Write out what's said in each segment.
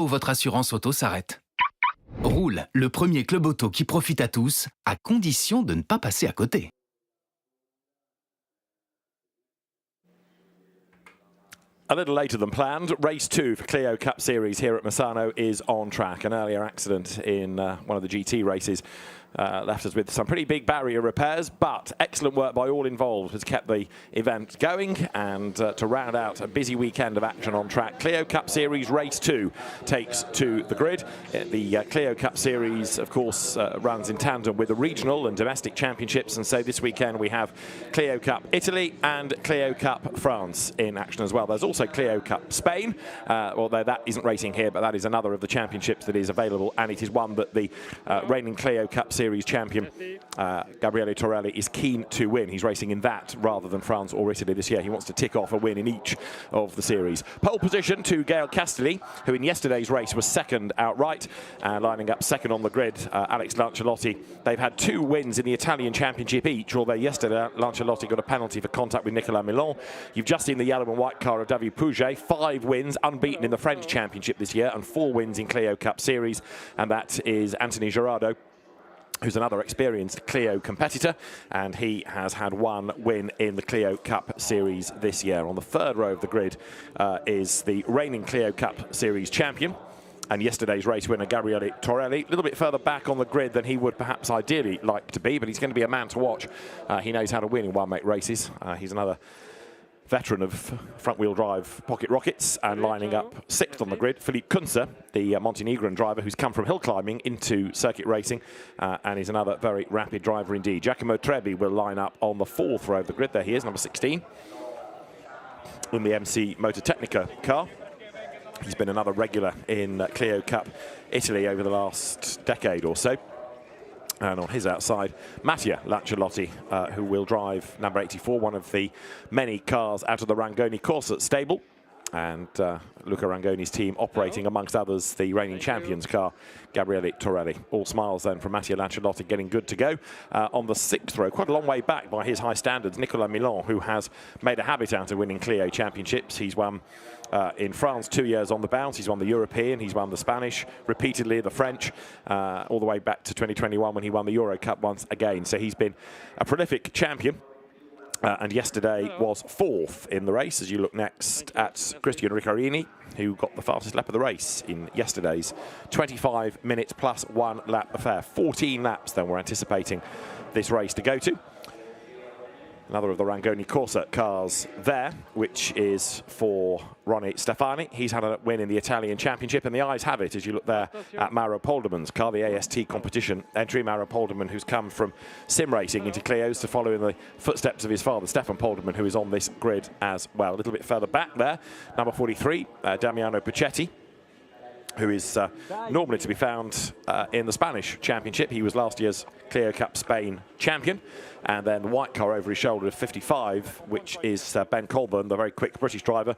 où votre assurance auto s'arrête. Roule, le premier club auto qui profite à tous, à condition de ne pas passer à côté. A little later than planned, race 2 for Clio Cup Series here at Misano is on track. An earlier accident in one of the GT races left us with some pretty big barrier repairs, but excellent work by all involved has kept the event going. And to round out a busy weekend of action on track, Clio Cup Series Race 2 takes to the grid. The Clio Cup Series, of course, runs in tandem with the regional and domestic championships, and so this weekend we have Clio Cup Italy and Clio Cup France in action as well. There's also Clio Cup Spain, although that isn't racing here, but that is another of the championships that is available, and it is one that the reigning Clio Cup Series champion Gabriele Torelli is keen to win. He's racing in that rather than France or Italy this year. He wants to tick off a win in each of the series. Pole position to Gael Castelli, who in yesterday's race was second outright, lining up second on the grid. Alex Lancialotti. They've had 2 wins in the Italian Championship each, although yesterday Lancialotti got a penalty for contact with Nicolas Milon. You've just seen the yellow and white car of David Pouget, 5 wins, unbeaten in the French Championship this year, and 4 wins in Clio Cup Series, and that is Anthony Gerardo, who's another experienced Clio competitor, and he has had 1 win in the Clio Cup Series this year. On the 3rd row of the grid is the reigning Clio Cup Series champion and yesterday's race winner Gabriele Torelli, a little bit further back on the grid than he would perhaps ideally like to be, but he's going to be a man to watch. He knows how to win in one-make races. He's another veteran of front-wheel drive pocket rockets, and lining up 6th on the grid, Philippe Kunze, the Montenegrin driver who's come from hill climbing into circuit racing, and is another very rapid driver indeed. Giacomo Trebbi will line up on the 4th row of the grid. There he is, number 16, in the MC Mototecnica car. He's been another regular in Clio Cup Italy over the last decade or so. And on his outside, Mattia Lancialotti, who will drive number 84, one of the many cars out of the Rangoni Corsa stable. And Luca Rangoni's team operating, amongst others, the reigning champions car, Gabriele Torelli. All smiles then from Mattia Lancialotti, getting good to go. On the 6th row, quite a long way back by his high standards, Nicolas Milon, who has made a habit out of winning Clio championships. He's won in France 2 years on the bounce. He's won the European, he's won the Spanish, repeatedly the French, all the way back to 2021 when he won the Euro Cup once again. So he's been a prolific champion. And yesterday was 4th in the race, as you look next at Cristian Riccarini, who got the fastest lap of the race in yesterday's 25 minutes plus 1 lap affair. 14 laps then we're anticipating this race to go to. Another of the Rangoni Corsa cars there, which is for Ronnie Stefani. He's had a win in the Italian Championship, and the eyes have it as you look there at Mauro Polderman's car, the AST competition entry. Mauro Polderman, who's come from sim racing into Clios to follow in the footsteps of his father, Stefan Polderman, who is on this grid as well. A little bit further back there, number 43, Damiano Puccetti, who is normally to be found in the Spanish Championship. He was last year's Clio Cup Spain champion. And then the white car over his shoulder of 55, which is Ben Colburn, the very quick British driver,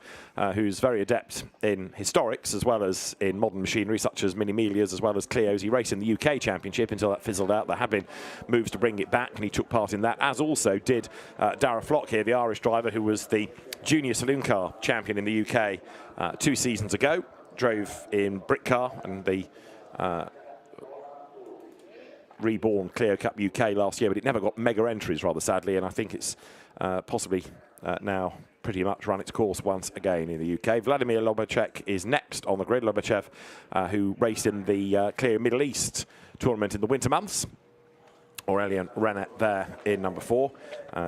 who's very adept in historics as well as in modern machinery, such as Mini-Melias as well as Clios. He raced in the UK Championship until that fizzled out. There have been moves to bring it back, and he took part in that, as also did Dara Flock here, the Irish driver, who was the junior saloon car champion in the UK 2 seasons ago. Drove in Brick Car and the reborn Clio Cup UK last year, but it never got mega entries, rather sadly, and I think it's possibly now pretty much run its course once again in the UK. Vladimir Lobachek is next on the grid. Lobachev, who raced in the Clio Middle East tournament in the winter months. Aurélien Renet there in number 4.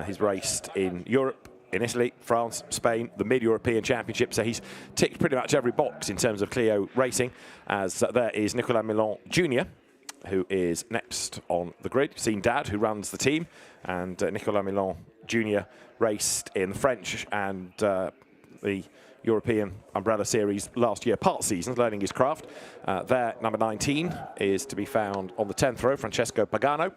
He's raced in Europe, in Italy, France, Spain, the Mid-European Championship. So he's ticked pretty much every box in terms of Clio racing, as there is Nicolas Milon Jr., who is next on the grid. You've seen Dad, who runs the team, and Nicolas Milon Jr. raced in the French and the European Umbrella Series last year, part seasons, learning his craft. There, number 19 is to be found on the 10th row, Francesco Pagano.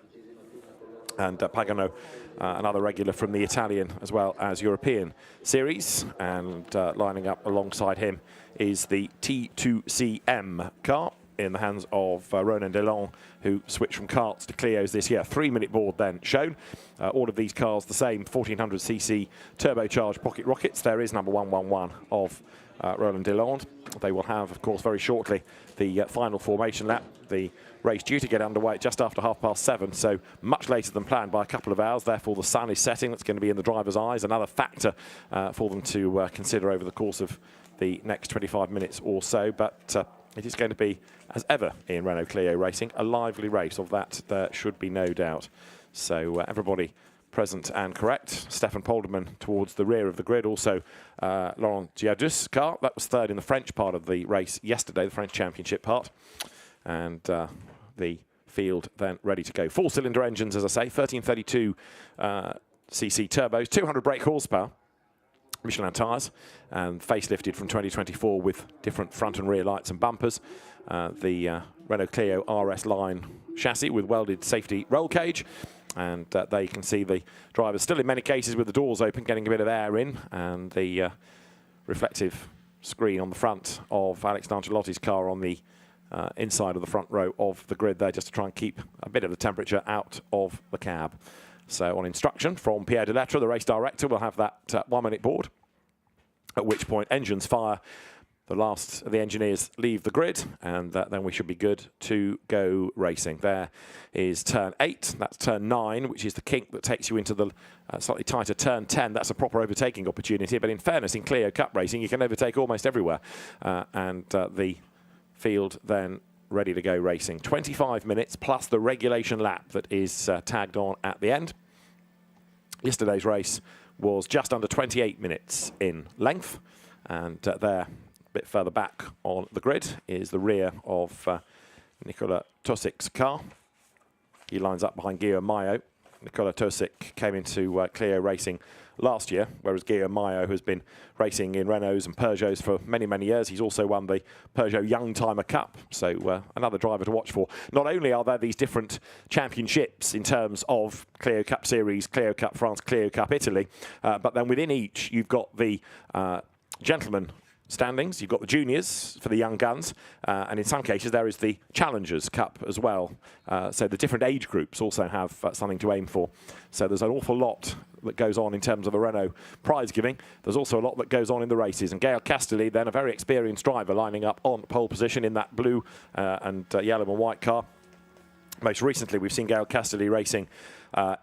And Pagano, another regular from the Italian as well as European Series. And lining up alongside him is the T2CM car in the hands of Ronan Delon, who switched from karts to Clios this year. 3-minute board then shown. All of these cars the same 1400cc turbocharged pocket rockets. There is number 111 of Roland Delonde. They will have, of course, very shortly the final formation lap. The race due to get underway at just after 7:30, so much later than planned by a couple of hours. Therefore, the sun is setting. That's going to be in the driver's eyes. Another factor for them to consider over the course of the next 25 minutes or so. But it is going to be, as ever in Renault Clio racing, a lively race. Of that, there should be no doubt. So everybody present and correct. Stefan Polderman towards the rear of the grid. Also, Laurent Giardus' car. That was third in the French part of the race yesterday, the French Championship part. And the field then ready to go. Four-cylinder engines, as I say, 1332 cc turbos, 200 brake horsepower, Michelin tyres, and facelifted from 2024 with different front and rear lights and bumpers. The Renault Clio RS line chassis with welded safety roll cage. And there you can see the drivers still in many cases with the doors open, getting a bit of air in, and the reflective screen on the front of Alex Lancelotti's car on the inside of the front row of the grid there, just to try and keep a bit of the temperature out of the cab. So on instruction from Pierre Delettre, the race director, will have that 1 minute board, at which point engines fire. The last of the engineers leave the grid, and then we should be good to go racing. There is turn 8, that's turn 9, which is the kink that takes you into the slightly tighter turn 10. That's a proper overtaking opportunity, but in fairness, in Clio Cup racing, you can overtake almost everywhere. The field then ready to go racing. 25 minutes plus the regulation lap that is tagged on at the end. Yesterday's race was just under 28 minutes in length, and there, a bit further back on the grid, is the rear of Nicolas Tosic's car. He lines up behind Guillaume Maillot. Nicolas Tosic came into Clio racing last year, whereas Guillaume Maillot has been racing in Renaults and Peugeots for many, many years. He's also won the Peugeot Youngtimer Cup, so another driver to watch for. Not only are there these different championships in terms of Clio Cup Series, Clio Cup France, Clio Cup Italy, but then within each you've got the gentlemen standings, you've got the juniors for the young guns, and in some cases there is the Challengers Cup as well. So the different age groups also have something to aim for. So there's an awful lot that goes on in terms of the Renault prize giving. There's also a lot that goes on in the races. And Gaël Castelli, then a very experienced driver, lining up on pole position in that blue and yellow and white car. Most recently, we've seen Gaël Castelli racing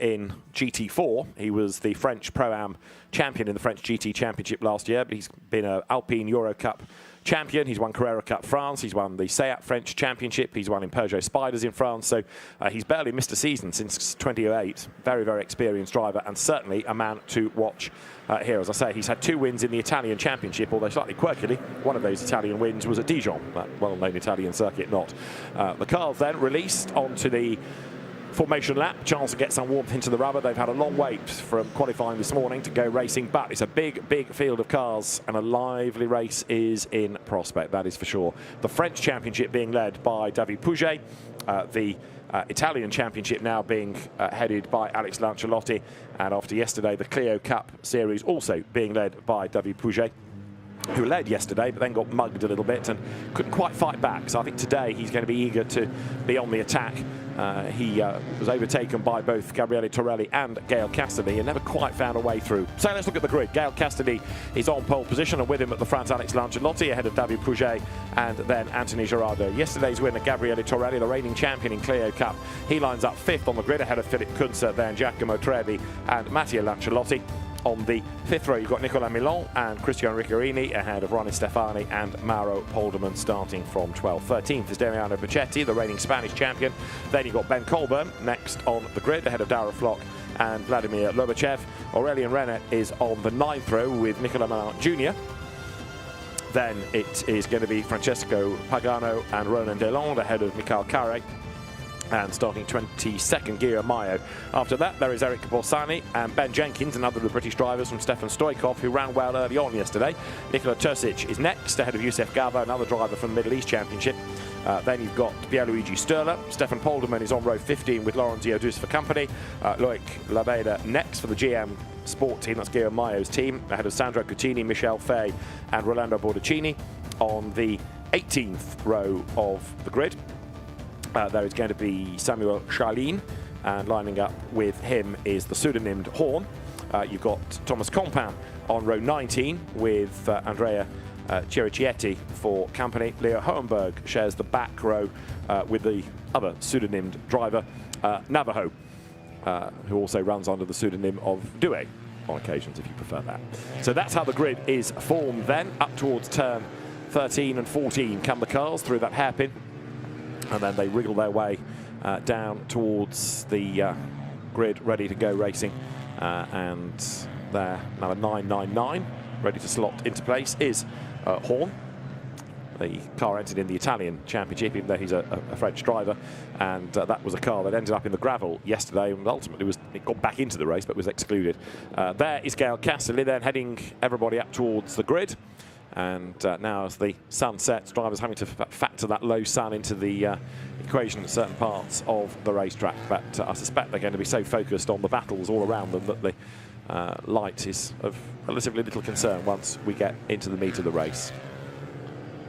in GT4. He was the French Pro-Am champion in the French GT Championship last year, but he's been an Alpine Euro Cup champion. He's won Carrera Cup France. He's won the SEAT French Championship. He's won in Peugeot Spiders in France. So he's barely missed a season since 2008. Very, very experienced driver, and certainly a man to watch here. As I say, he's had 2 wins in the Italian Championship, although slightly quirkily, one of those Italian wins was at Dijon, that well-known Italian circuit not. The cars then released onto the formation lap, chance to get some warmth into the rubber. They've had a long wait from qualifying this morning to go racing, but it's a big, big field of cars, and a lively race is in prospect, that is for sure. The French Championship being led by David Pouget, the Italian Championship now being headed by Alex Lancelotti, and after yesterday, the Clio Cup Series also being led by David Pouget, who led yesterday but then got mugged a little bit and couldn't quite fight back. So I think today he's going to be eager to be on the attack. He was overtaken by both Gabriele Torelli and Gaël Castelli and never quite found a way through. So let's look at the grid. Gaël Castelli is on pole position, and with him at the front, Alex Lancelotti ahead of David Pouget and then Anthony Girardot. Yesterday's winner, Gabriele Torelli, the reigning champion in Clio Cup, he lines up 5th on the grid ahead of Philip Kunze, then Giacomo Tredi and Matteo Lancelotti. On the 5th row, you've got Nicolas Milon and Cristian Ricciarini ahead of Ronnie Stefani and Mauro Polderman starting from 12th. 13th is Damiano Becchetti, the reigning Spanish champion. Then you've got Ben Colburn next on the grid ahead of Darragh Flock and Vladimir Lobachev. Aurélien Renet is on the 9th row with Nicolas Malin Jr. Then it is going to be Francesco Pagano and Ronan Delonde ahead of Mikael Carré. And starting 22nd, Guillaume Maillot. After that, there is Eric Borsani and Ben Jenkins, another of the British drivers from Stefan Stoichkov, who ran well early on yesterday. Nicolas Tosic is next, ahead of Youssef Gabo, another driver from the Middle East Championship. Then you've got Pierluigi Sturla. Stefan Polderman is on row 15 with Laurent Giardus for company. Loic Labeda next for the GM Sport team, that's Guillaume Maillot's team, ahead of Sandro Couttini, Michel Fay and Rolando Bordicini. On the 18th row of the grid, there is going to be Samuel Charline, and lining up with him is the pseudonymed Horn. You've got Thomas Compin on row 19 with Andrea Chiricietti for company. Leo Hohenberg shares the back row with the other pseudonymed driver, Navajo, who also runs under the pseudonym of Due on occasions, if you prefer that. So that's how the grid is formed then. Up towards turn 13 and 14 come the cars through that hairpin, and then they wriggle their way down towards the grid, ready to go racing. And there, number 999, ready to slot into place, is Horn. The car entered in the Italian championship, even though he's a French driver, and that was a car that ended up in the gravel yesterday and ultimately it got back into the race but was excluded. There is Gael Castelli then heading everybody up towards the grid, and now as the sun sets, drivers having to factor that low sun into the equation in certain parts of the racetrack, but I suspect they're going to be so focused on the battles all around them that the light is of relatively little concern once we get into the meat of the race.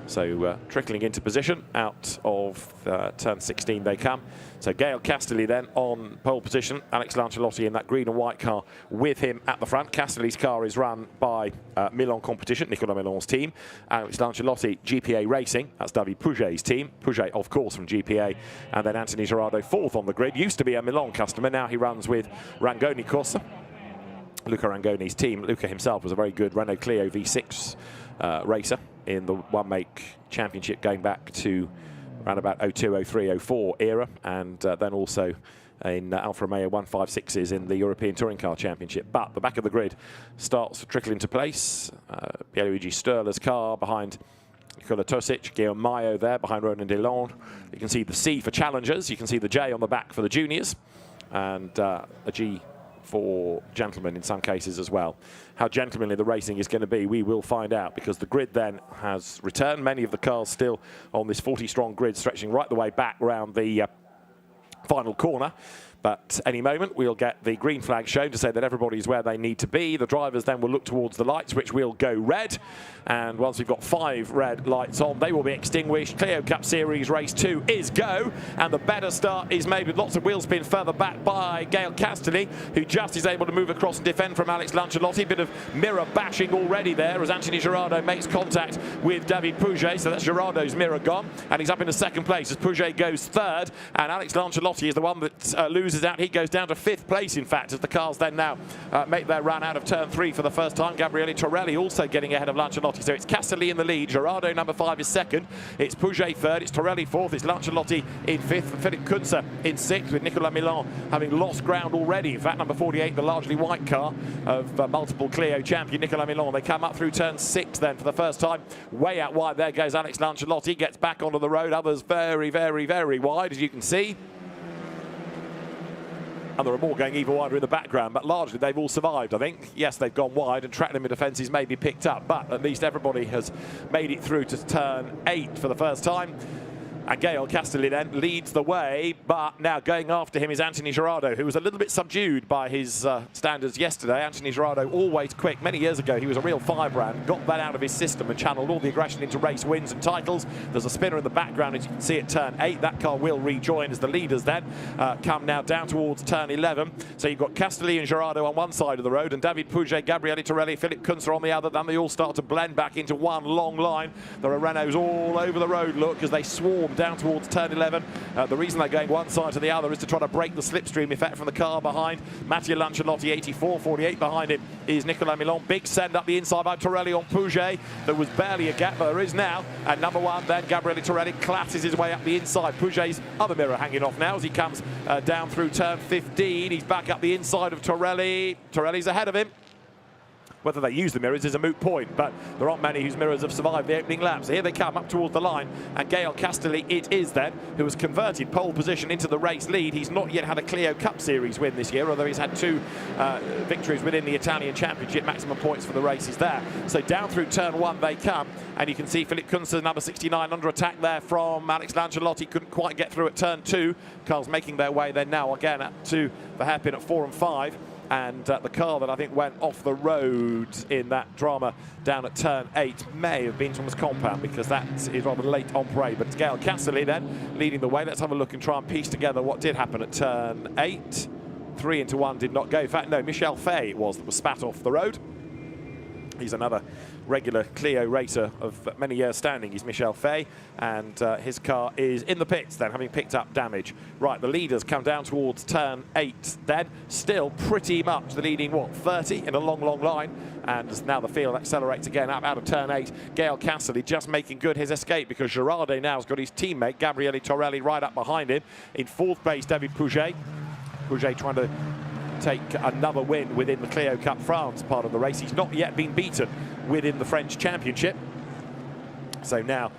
So trickling into position out of turn 16 they come. So Gael Castelli then on pole position. Alex Lancialotti in that green and white car with him at the front. Castelli's car is run by Milan Competition, Nicolas Milan's team. Alex Lancialotti, GPA Racing, that's David Pouget's team. Pouget, of course, from GPA. And then Anthony Gerardo fourth on the grid. Used to be a Milan customer, now he runs with Rangoni Corsa, Luca Rangoni's team. Luca himself was a very good Renault Clio V6 racer in the one-make championship going back to around about 02, 03, 04 era, and then also in Alfa Romeo 156s in the European Touring Car Championship. But the back of the grid starts to trickle into place. Pierluigi Sturla's car behind Nikola Tosic, Guillaume Mayo there behind Ronan Delon. You can see the C for challengers, you can see the J on the back for the juniors, and a G for gentlemen in some cases as well. How gentlemanly the racing is going to be, we will find out, because the grid then has returned. Many of the cars still on this 40-strong grid stretching right the way back around the final corner. But any moment we'll get the green flag shown to say that everybody's where they need to be. The drivers then will look towards the lights, which will go red. And once we've got 5 red lights on, they will be extinguished. Clio Cup Series Race 2 is go. And the better start is made with lots of wheel spin further back by Gael Castelli, who just is able to move across and defend from Alex Lancialotti. Bit of mirror bashing already there as Anthony Gerardo makes contact with David Pouget. So that's Gerardo's mirror gone. And he's up in the second place as Pouget goes third. And Alex Lancialotti is the one that loses out. He goes down to 5th place, in fact, as the cars then now make their run out of turn 3 for the first time. Gabriele Torelli also getting ahead of Lancialotti. So it's Castelli in the lead. Gerardo, number 5, is second. It's Pouget third. It's Torelli fourth. It's Lancialotti in 5th. And Philippe Kunze in 6th, with Nicolas Milan having lost ground already. In fact, number 48, the largely white car of multiple Clio champion Nicolas Milan. They come up through turn 6 then for the first time. Way out wide. There goes Alex Lancialotti. Gets back onto the road. Others very, very, very wide, as you can see. And there are more going even wider in the background, but largely they've all survived, I think. Yes, they've gone wide and track limit defences may be picked up, but at least everybody has made it through to turn 8 for the first time. And Gael Castelli then leads the way, but now going after him is Anthony Gerardo, who was a little bit subdued by his standards yesterday. Anthony Gerardo, always quick. Many years ago, he was a real firebrand, got that out of his system and channeled all the aggression into race wins and titles. There's a spinner in the background, as you can see at turn 8. That car will rejoin as the leaders then come now down towards turn 11. So you've got Castelli and Gerardo on one side of the road, and David Pouget, Gabriele Torelli, Philippe Kunze on the other. Then they all start to blend back into one long line. There are Renaults all over the road, look, as they swarm down towards turn 11. The reason they're going one side to the other is to try to break the slipstream effect from the car behind. Matteo Lancialotti, 84, 48 behind him is Nicolas Milan. Big send up the inside by Torelli on Pouget. There was barely a gap, but there is now. And number 1 then, Gabriele Torelli classes his way up the inside. Pouget's other mirror hanging off now as he comes down through turn 15. He's back up the inside of Torelli. Torelli's ahead of him. Whether they use the mirrors is a moot point, but there aren't many whose mirrors have survived the opening lap. So here they come up towards the line, and Gael Castelli it is then, who has converted pole position into the race lead. He's not yet had a Clio Cup Series win this year, although he's had 2 victories within the Italian Championship. Maximum points for the races there. So down through turn 1 they come, and you can see Philippe Kunze, number 69, under attack there from Alex Lancialotti. Couldn't quite get through at turn 2. Cars making their way then now again up to the hairpin at 4 and 5. And the car that I think went off the road in that drama down at turn 8 may have been Thomas Compound, because that is rather late on parade. But it's Gael Castelli then leading the way. Let's have a look and try and piece together what did happen at turn 8. 3 into 1 did not go. In fact, no, Michel Fay it was that was spat off the road. He's another regular Clio racer of many years standing. He's Michel Fay, and his car is in the pits then, having picked up damage. Right, the leaders come down towards turn 8 then. Still pretty much the leading, 30 in a long, long line. And now the field accelerates again up out of turn 8. Gael Cassidy just making good his escape, because Girardet now has got his teammate, Gabriele Torelli, right up behind him. In 4th place, David Pouget. Pouget trying to take another win within the Clio Cup France part of the race. He's not yet been beaten within the French Championship. So now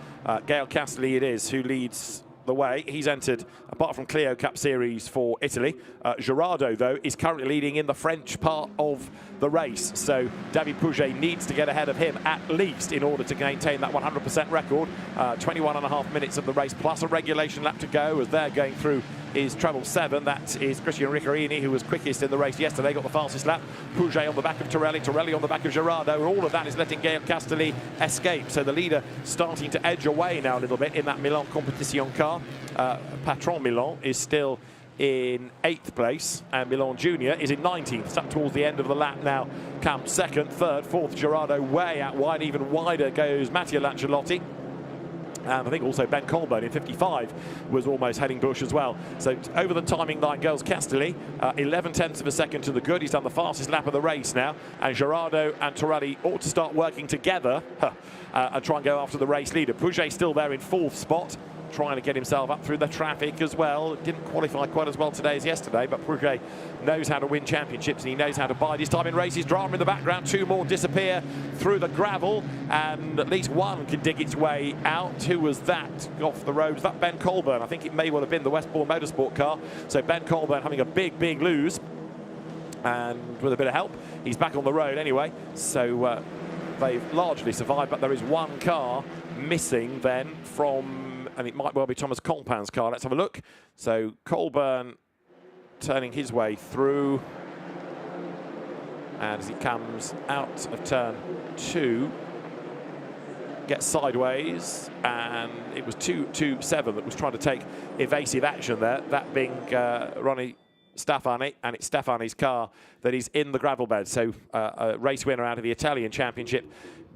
Gael Cassidy it is who leads the way. He's entered, apart from Clio Cup Series for Italy. Girardet, though, is currently leading in the French part of the race. So David Pouget needs to get ahead of him at least in order to maintain that 100% record. 21.5 minutes of the race plus a regulation lap to go as they're going through is treble 7. That is Christian Riccarini, who was quickest in the race yesterday, got the fastest lap. Pouget on the back of Torelli, Torelli on the back of Girardet, and all of that is letting Gael Cassidy escape. So the leader starting to edge away now a little bit in that Milan Competition car. Patron Milan is still in 8th place, and Milan Junior is in 19th. Stuck towards the end of the lap now. Comes 2nd, 3rd, 4th, Girardet way out wide. Even wider goes Mattia Lanciolotti. And I think also Ben Colburn in 55 was almost heading bush as well. So over the timing line goes Castelli, 11/10 of a second to the good. He's done the fastest lap of the race now. And Girardet and Torelli ought to start working together and try and go after the race leader. Pouget still there in 4th spot, trying to get himself up through the traffic as well. Didn't qualify quite as well today as yesterday, but Pouget knows how to win championships and he knows how to bide his time in races. Drama in the background, 2 more disappear through the gravel, and at least one can dig its way out. Who was that off the road? Was that Ben Colburn? I think it may well have been the Westbourne Motorsport car. So Ben Colburn having a big, big lose, and with a bit of help, he's back on the road anyway. So they've largely survived, but there is one car missing then from, and it might well be Thomas Colpin's car. Let's have a look. So Colburn turning his way through, and as he comes out of turn 2, gets sideways, and it was 227 that was trying to take evasive action there, that being Ronnie Stefani, and it's Stefani's car that is in the gravel bed. So a race winner out of the Italian Championship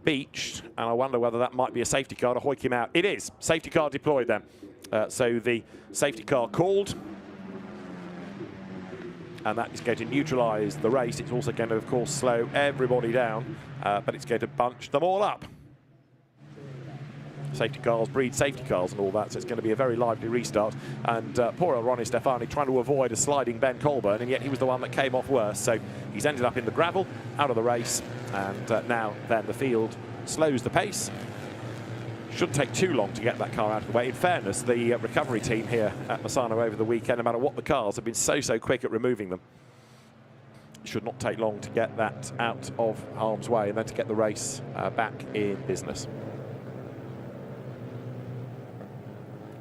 beached, and I wonder whether that might be a safety car to hoik him out. It is. Safety car deployed then. So the safety car called, and that is going to neutralise the race. It's also going to, of course, slow everybody down, but it's going to bunch them all up. Safety cars breed safety cars and all that, so it's going to be a very lively restart. And poor old Ronnie Stefani trying to avoid a sliding Ben Colburn, and yet he was the one that came off worse. So he's ended up in the gravel, out of the race, and now then the field slows the pace. Shouldn't take too long to get that car out of the way. In fairness, the recovery team here at Misano over the weekend, no matter what the cars, have been so quick at removing them. It should not take long to get that out of harm's way and then to get the race back in business.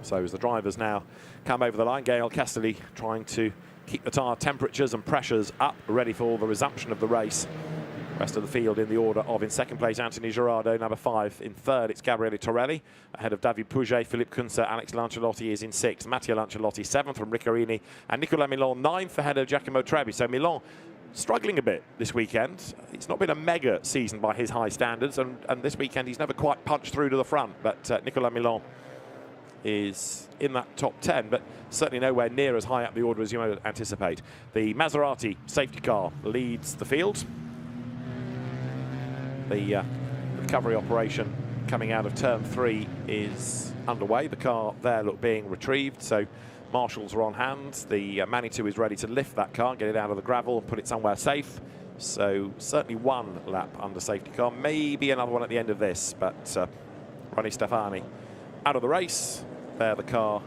So as the drivers now come over the line, Gael Cassidy trying to keep the tyre temperatures and pressures up, ready for the resumption of the race. Rest of the field in the order of, in 2nd place, Anthony Girardet, number 5. In 3rd, it's Gabriele Torelli, ahead of David Pouget, Philippe Kunze, Alex Lanciolotti is in 6th, Mattia Lanciolotti 7th from Riccarini, and Nicolas Milan 9th, ahead of Giacomo Trebbi. So Milan struggling a bit this weekend. It's not been a mega season by his high standards, and this weekend he's never quite punched through to the front, but Nicolas Milan is in that top 10, but certainly nowhere near as high up the order as you might anticipate. The Maserati safety car leads the field. The recovery operation coming out of turn 3 is underway. The car there being retrieved, so marshals are on hand. The Manitou is ready to lift that car, get it out of the gravel and put it somewhere safe. So certainly one lap under safety car, maybe another one at the end of this, but Ronnie Stefani out of the race. There the car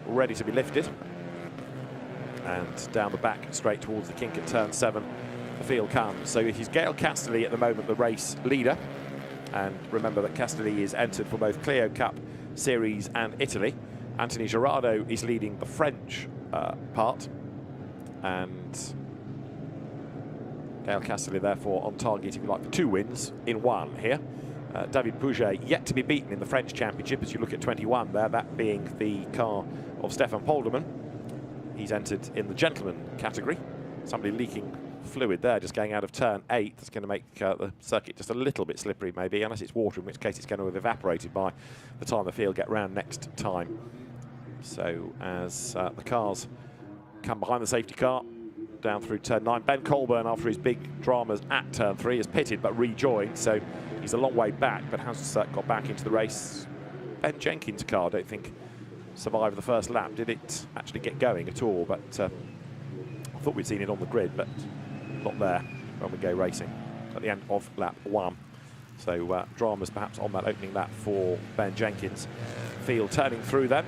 ready to be lifted, and down the back straight towards the kink at turn 7 the field comes. So he's Gael Cassidy at the moment, the race leader, and remember that Cassidy is entered for both Clio Cup Series and Italy. Anthony Girardet is leading the French part, and Gael Cassidy therefore on target, if you like, for 2 wins in 1 here. David Pouget yet to be beaten in the French Championship, as you look at 21 there, that being the car of Stefan Polderman. He's entered in the gentleman category. Somebody leaking fluid there just going out of turn 8. That's going to make the circuit just a little bit slippery maybe, unless it's water, in which case it's going to have evaporated by the time the field get round next time. So as the cars come behind the safety car down through turn 9, Ben Colburn, after his big dramas at turn 3, is pitted but rejoined, so he's a long way back but has got back into the race. Ben Jenkins' car, I don't think, survived the first lap. Did it actually get going at all? But I thought we'd seen it on the grid, but not there when we go racing at the end of lap 1. So dramas perhaps on that opening lap for Ben Jenkins. Field turning through then.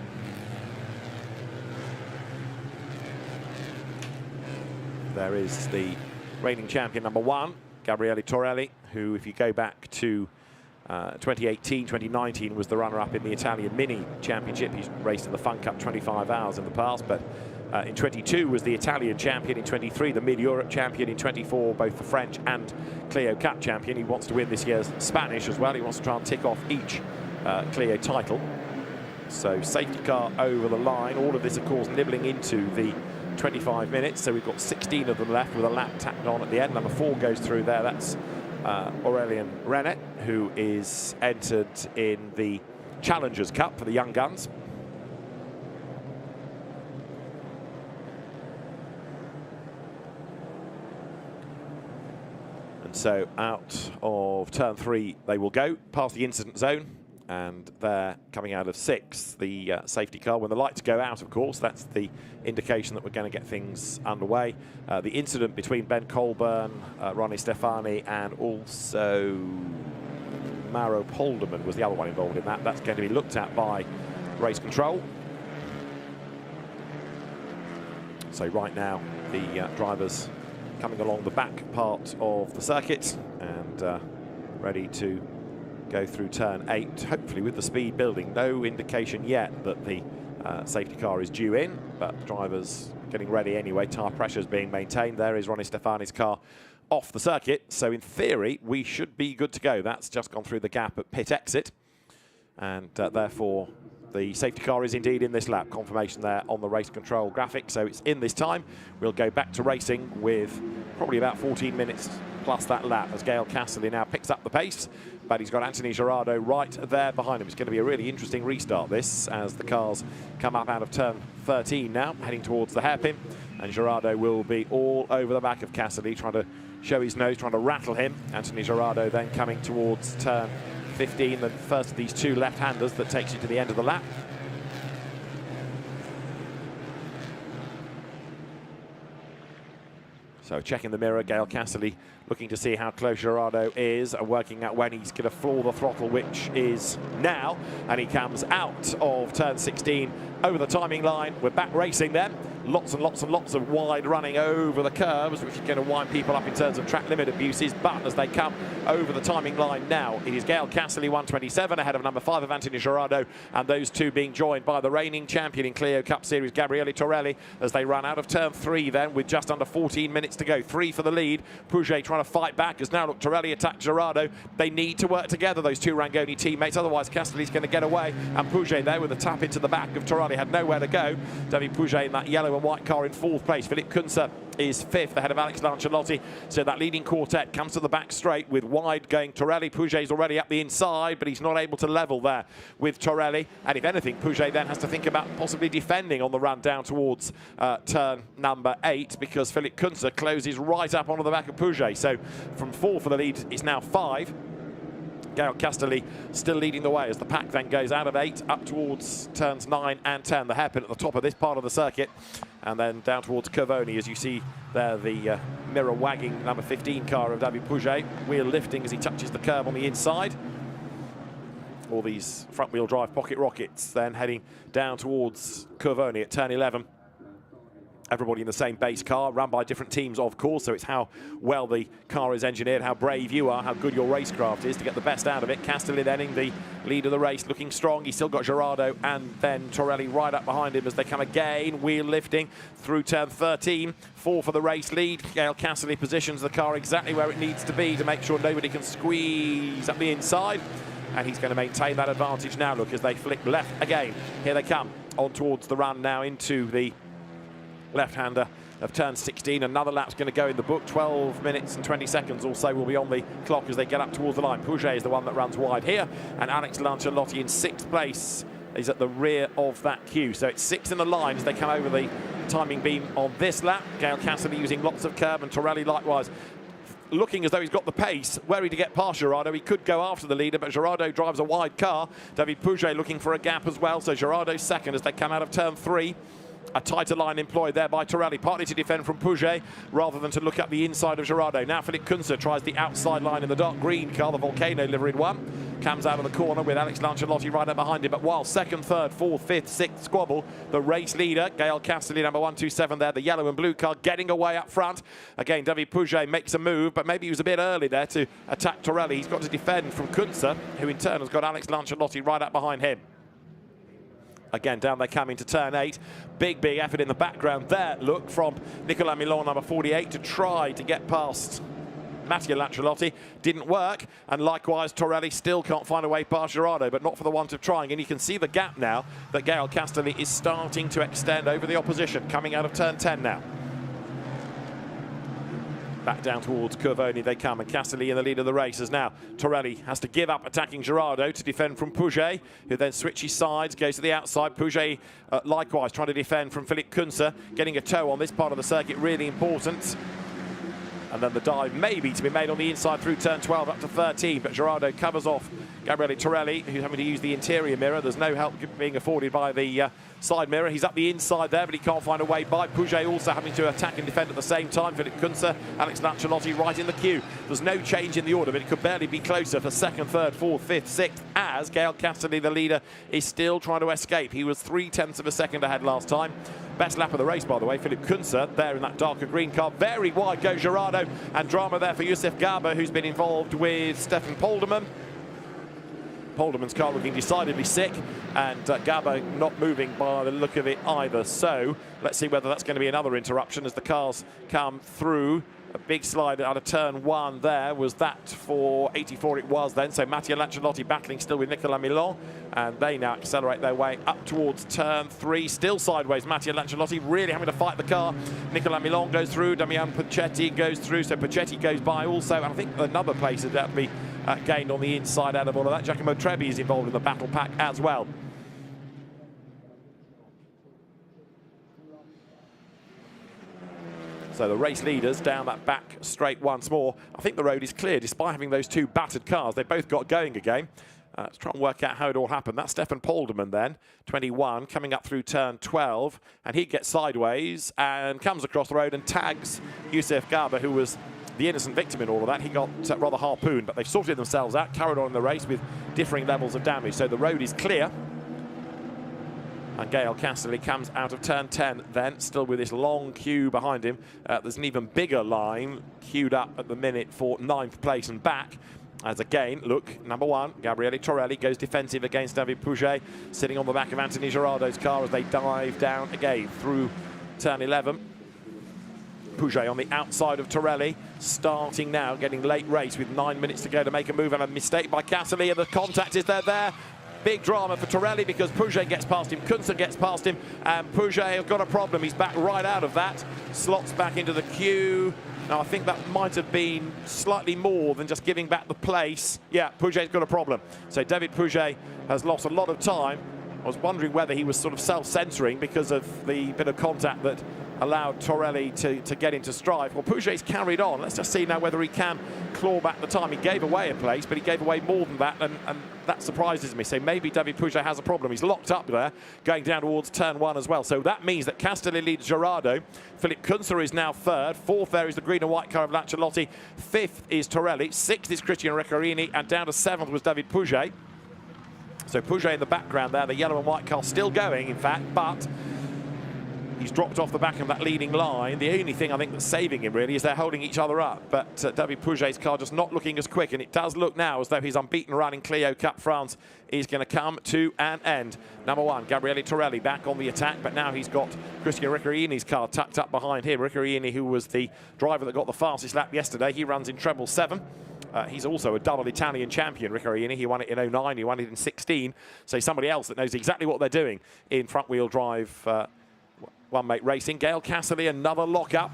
There is the reigning champion number 1, Gabriele Torelli, who, if you go back to 2018, 2019, was the runner-up in the Italian Mini Championship. He's raced in the Fun Cup 25 hours in the past, but in 22 was the Italian champion, in 23 the Mid-Europe champion, in 24 both the French and Clio Cup champion. He wants to win this year's Spanish as well. He wants to try and tick off each Clio title. So safety car over the line. All of this, of course, nibbling into the 25 minutes. So we've got 16 of them left with a lap tacked on at the end. Number 4 goes through there. That's Aurélien Renault, who is entered in the Challengers Cup for the young guns. And so out of turn 3 they will go, past the incident zone, and they're coming out of 6, the safety car. When the lights go out, of course, that's the indication that we're going to get things underway. The incident between Ben Colburn, Ronnie Stefani, and also Mauro Polderman was the other one involved in that. That's going to be looked at by race control. So right now, the drivers coming along the back part of the circuit and ready to go through turn 8, hopefully with the speed building. No indication yet that the safety car is due in, but drivers getting ready anyway. Tyre pressure is being maintained. There is Ronnie Stefani's car off the circuit, so in theory we should be good to go. That's just gone through the gap at pit exit, and therefore the safety car is indeed in this lap. Confirmation there on the race control graphic, so it's in this time. We'll go back to racing with probably about 14 minutes plus that lap as Gail Cassidy now picks up the pace, but he's got Anthony Gerardo right there behind him. It's going to be a really interesting restart this as the cars come up out of turn 13 now, heading towards the hairpin, and Gerardo will be all over the back of Cassidy, trying to show his nose, trying to rattle him. Anthony Gerardo then coming towards turn 15, the first of these 2 left-handers that takes you to the end of the lap. So checking the mirror, Gail Cassidy looking to see how close Gerardo is and working out when he's going to floor the throttle, which is now. And he comes out of turn 16 over the timing line. We're back racing then. Lots and lots and lots of wide running over the curves, which is going to wind people up in terms of track limit abuses. But as they come over the timing line now, it is Gail Cassidy 127 ahead of number 5 of Anthony Gerardo, and those 2 being joined by the reigning champion in Clio Cup Series, Gabriele Torelli, as they run out of turn 3 then with just under 14 minutes to go. 3 for the lead. Pouget trying to fight back as now look, Torelli attacked Gerardo. They need to work together, those 2 Rangoni teammates, otherwise Cassidy's going to get away. And Pouget there with a tap into the back of Torelli, had nowhere to go. David Pouget in that yellow and white car in 4th place. Philippe Kunze is 5th ahead of Alex Lancialotti. So that leading quartet comes to the back straight with wide going Torelli. Pouget's already up the inside, but he's not able to level there with Torelli. And if anything, Pouget then has to think about possibly defending on the run down towards turn number 8, because Philippe Kunze closes right up onto the back of Pouget. So from 4 for the lead, it's now 5. Gail Cassidy still leading the way as the pack then goes out of 8 up towards turns 9 and 10. The hairpin at the top of this part of the circuit, and then down towards Curvoni, as you see there, the mirror wagging number 15 car of David Pouget, wheel lifting as he touches the curb on the inside. All these front wheel drive pocket rockets then heading down towards Curvoni at turn 11. Everybody in the same base car, run by different teams, of course, so it's how well the car is engineered, how brave you are, how good your racecraft is to get the best out of it. Castelli then in the lead of the race, looking strong. He's still got Gerardo and then Torelli right up behind him as they come again, wheel lifting through turn 13. 4 for the race lead. Gail Cassidy positions the car exactly where it needs to be to make sure nobody can squeeze up the inside. And he's going to maintain that advantage now, look, as they flick left again. Here they come on towards the run now into the left-hander of turn 16. Another lap's going to go in the book. 12 minutes and 20 seconds or so will be on the clock as they get up towards the line. Pouget is the one that runs wide here, and Alex Lancialotti in 6th place is at the rear of that queue. So it's 6 in the line as they come over the timing beam on this lap. Gael Cassidy using lots of curb, and Torelli likewise looking as though he's got the pace, wary to get past Gerardo. He could go after the leader, but Gerardo drives a wide car. David Pouget looking for a gap as well, so Gerardo's second as they come out of turn 3. A tighter line employed there by Torelli, partly to defend from Pouget rather than to look up the inside of Gerardo. Now Philippe Kunze tries the outside line in the dark green car, the Volcano liveried one. Comes out of the corner with Alex Lancialotti right up behind him. But while second, third, fourth, fifth, sixth squabble, the race leader, Gael Cassidy, number 127 there, the yellow and blue car, getting away up front. Again, David Pouget makes a move, but maybe he was a bit early there to attack Torelli. He's got to defend from Kunze, who in turn has got Alex Lancialotti right up behind him. Again, down they come into turn 8. Big effort in the background there. Look from Nicolas Milon, number 48, to try to get past Matteo Lancialotti. Didn't work, and likewise Torelli still can't find a way past Gerardo, but not for the want of trying. And you can see the gap now that Gael Castelli is starting to extend over the opposition, coming out of turn 10 now. Back down towards Curvoni they come, and Castelli in the lead of the race as now Torelli has to give up attacking Gerardo to defend from Pouget, who then switches sides, goes to the outside. Pouget likewise trying to defend from Philippe Kunze, getting a toe on this part of the circuit, really important. And then the dive maybe to be made on the inside through turn 12 up to 13, but Gerardo covers off Gabriele Torelli, who's having to use the interior mirror. There's no help being afforded by the side mirror. He's up the inside there, but he can't find a way by. Pouget also having to attack and defend at the same time. Philippe Kunze, Alex Lancialotti right in the queue. There's no change in the order, but it could barely be closer for second, third, fourth, fifth, sixth, as Gael Cassidy, the leader, is still trying to escape. He was 0.3 of a second ahead last time. Best lap of the race, by the way, Philippe Kunze there in that darker green car. Very wide goes Gerardo, and drama there for Youssef Garber, who's been involved with Stefan Polderman. Polderman's car looking decidedly sick, and Garber not moving by the look of it either. So let's see whether that's going to be another interruption as the cars come through. A big slide out of turn 1 there. Was that for 84? It was then. So Matteo Lancialotti battling still with Nicolas Milon, and they now accelerate their way up towards turn 3. Still sideways, Matteo Lancialotti really having to fight the car. Nicolas Milon goes through, Damian Puccetti goes through, so Puccetti goes by also, and I think another place is about to be gained on the inside out of all of that. Giacomo Trebbi is involved in the battle pack as well. So the race leaders down that back straight once more. I think the road is clear despite having those two battered cars. They both got going again. Let's try and work out how it all happened. That's Stefan Polderman then, 21, coming up through turn 12. And he gets sideways and comes across the road and tags Youssef Garber, who was the innocent victim in all of that. He got rather harpooned, but they've sorted themselves out, carried on in the race with differing levels of damage. So the road is clear. And Gael Cassidy comes out of turn 10 then, still with this long queue behind him. There's an even bigger line queued up at the minute for 9th place and back. As again, look, number 1, Gabriele Torelli goes defensive against David Pouget, sitting on the back of Anthony Gerardo's car as they dive down again through turn 11. Pouget on the outside of Torelli, starting now, getting late race with 9 minutes to go to make a move, and a mistake by Cassidy, and the contact is there. Big drama for Torelli because Pouget gets past him, Kunze gets past him, and Pouget has got a problem. He's back right out of that, slots back into the queue. Now, I think that might have been slightly more than just giving back the place. Yeah, Pouget's got a problem. So David Pouget has lost a lot of time. I was wondering whether he was sort of self-censoring because of the bit of contact that allowed Torelli to get into strife. Well, Pouget's carried on. Let's just see now whether he can claw back the time. He gave away a place, but he gave away more than that, and that surprises me. So maybe David Pouget has a problem. He's locked up there, going down towards turn 1 as well. So that means that Castelli leads Gerardo. Philippe Kunze is now 3rd. 4th there is the green and white car of Lancialotti. 5th is Torelli. 6th is Cristian Riccarini, and down to 7th was David Pouget. So Pouget in the background there, the yellow and white car still going, in fact, but he's dropped off the back of that leading line. The only thing I think that's saving him really is they're holding each other up. But David Pouget's car just not looking as quick, and it does look now as though his unbeaten run in Clio Cup France is going to come to an end. Number 1, Gabriele Torelli back on the attack, but now he's got Cristian Riccarini's car tucked up behind him. Riccarini, who was the driver that got the fastest lap yesterday, he runs in treble 7. He's also a double Italian champion, Riccarini. He won it in 09, he won it in 16. So somebody else that knows exactly what they're doing in front-wheel drive one mate racing. Gail Cassidy, another lock-up.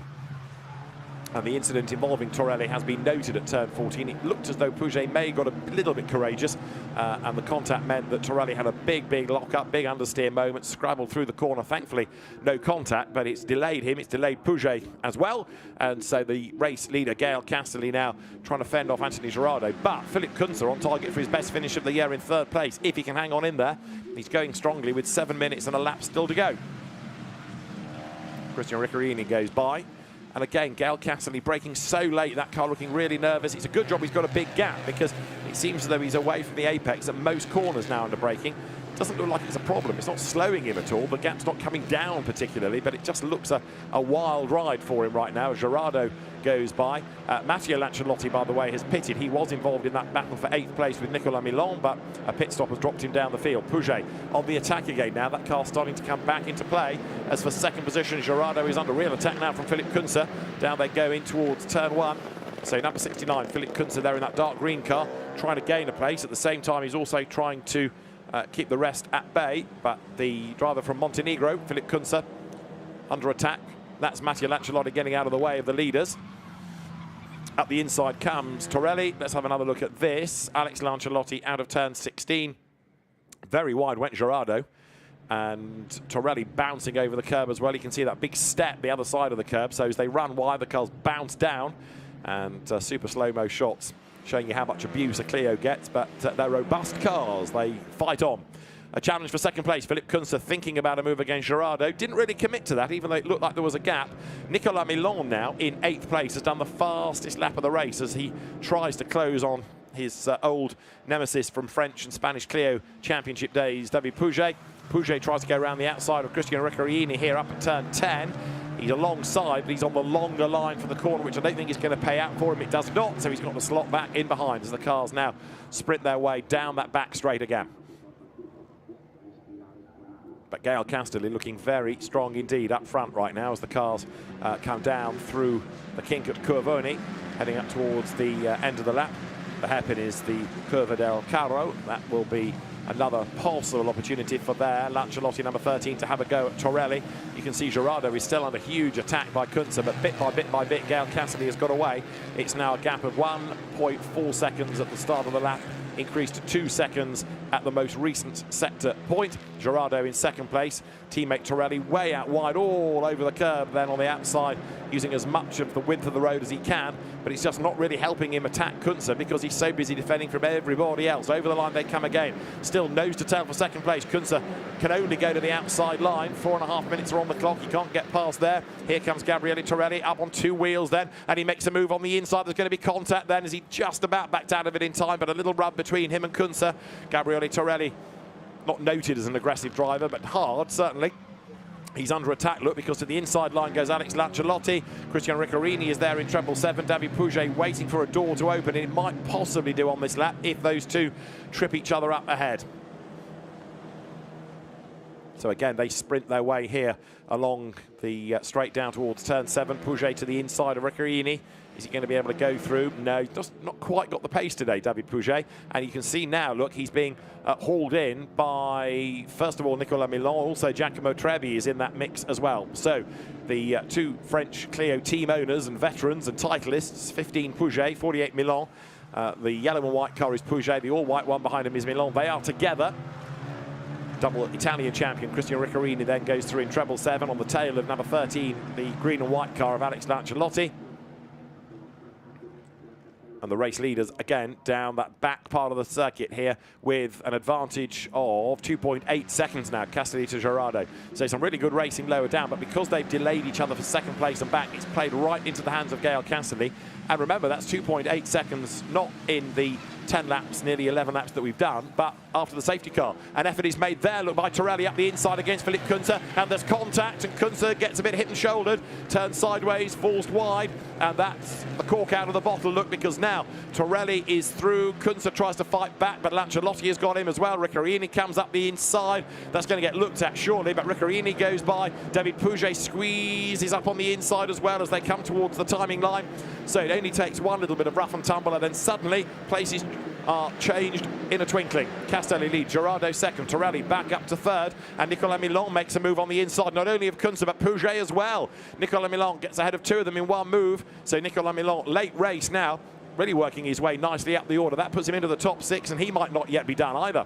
And the incident involving Torelli has been noted at turn 14. It looked as though Pouget may have got a little bit courageous, and the contact meant that Torelli had a big lock-up, big understeer moment, scrabbled through the corner. Thankfully, no contact, but it's delayed him. It's delayed Pouget as well. And so the race leader, Gail Cassidy, now trying to fend off Anthony Gerardo. But Philip Kunze on target for his best finish of the year in third place. If he can hang on in there, he's going strongly with 7 minutes and a lap still to go. Christian Riccarini goes by. And again, Gail Cassidy braking so late, that car looking really nervous. It's a good job he's got a big gap, because it seems as though he's away from the apex at most corners now under braking. Doesn't look like it's a problem. It's not slowing him at all. The gap's not coming down particularly, but it just looks a wild ride for him right now as Gerardo goes by. Matteo Lancialotti, by the way, has pitted. He was involved in that battle for 8th place with Nicolas Milon, but a pit stop has dropped him down the field. Pouget on the attack again now. That car starting to come back into play. As for second position, Gerardo is under real attack now from Philip Kunze. Down they go in towards turn 1. So number 69, Philip Kunze there in that dark green car, trying to gain a place. At the same time, he's also trying to keep the rest at bay, but the driver from Montenegro, Philip Kunze, under attack. That's Matteo Lancialotti getting out of the way of the leaders. Up the inside comes Torelli. Let's have another look at this. Alex Lancialotti out of turn 16. Very wide went Gerardo. And Torelli bouncing over the curb as well. You can see that big step the other side of the curb. So as they run wide, the cars bounce down. And super slow-mo shots showing you how much abuse a Clio gets, but they're robust cars. They fight on. A challenge for second place. Philip Kunze thinking about a move against Gerardo. Didn't really commit to that, even though it looked like there was a gap. Nicolas Milon now in 8th place has done the fastest lap of the race as he tries to close on his old nemesis from French and Spanish Clio Championship days, David Pouget. Pouget tries to go around the outside of Christian Riccarini here up at turn 10. He's alongside, but he's on the longer line for the corner, which I don't think is going to pay out for him. It does not, so he's got to slot back in behind as the cars now sprint their way down that back straight again. But Gail Cassidy looking very strong indeed up front right now as the cars come down through the kink at Curvoni, heading up towards the end of the lap. The hairpin is the Curva del Carro. That will be another possible opportunity for there. Lancialotti, number 13, to have a go at Torelli. You can see Gerardo is still under huge attack by Kunze, but bit by bit, Gail Cassidy has got away. It's now a gap of 1.4 seconds at the start of the lap, increased to 2 seconds at the most recent sector point. Gerardo in second place. Teammate Torelli way out wide, all over the curb, then on the outside, using as much of the width of the road as he can, but it's just not really helping him attack Kunze because he's so busy defending from everybody else. Over the line they come again. Still nose to tail for second place. Kunze can only go to the outside line. 4.5 minutes are on the clock. He can't get past there. Here comes Gabriele Torelli up on 2 wheels then, and he makes a move on the inside. There's going to be contact then as he just about backed out of it in time, but a little rub between him and Kunze. Gabriele Torelli, not noted as an aggressive driver, but hard, certainly. He's under attack, look, because to the inside line goes Alex Lancialotti. Christian Riccarini is there in treble 7. David Pouget waiting for a door to open, and it might possibly do on this lap if those two trip each other up ahead. So again, they sprint their way here along the straight down towards turn 7. Pouget to the inside of Riccarini. Is he going to be able to go through? No, he's just not quite got the pace today, David Pouget. And you can see now, look, he's being hauled in by, first of all, Nicolas Milon. Also, Giacomo Trebi is in that mix as well. So the two French Clio team owners and veterans and titleists, 15 Pouget, 48 Milon. The yellow and white car is Pouget. The all-white one behind him is Milon. They are together. Double Italian champion Christian Riccarini then goes through in treble 7 on the tail of number 13, the green and white car of Alex Lancialotti. And the race leaders, again, down that back part of the circuit here with an advantage of 2.8 seconds now, Cassidy to Gerardo. So some really good racing lower down, but because they've delayed each other for second place and back, it's played right into the hands of Gail Cassidy. And remember, that's 2.8 seconds, not in the 10 laps, nearly 11 laps that we've done, but after the safety car. An effort is made there, look, by Torelli up the inside against Philip Kunze, and there's contact, and Kunze gets a bit hit and shouldered, turns sideways, falls wide, and that's the cork out of the bottle, look, because now Torelli is through. Kunze tries to fight back, but Lancialotti has got him as well. Riccarini comes up the inside. That's going to get looked at surely, but Riccarini goes by. David Pouget squeezes up on the inside as well as they come towards the timing line. So it only takes one little bit of rough and tumble, and then suddenly places are changed in a twinkling. Castelli leads, Gerardo second, Torelli back up to third, and Nicolas Milon makes a move on the inside, not only of Kunze but Pouget as well. Nicolas Milon gets ahead of two of them in one move, so Nicolas Milon, late race now, really working his way nicely up the order. That puts him into the top six, and he might not yet be done either.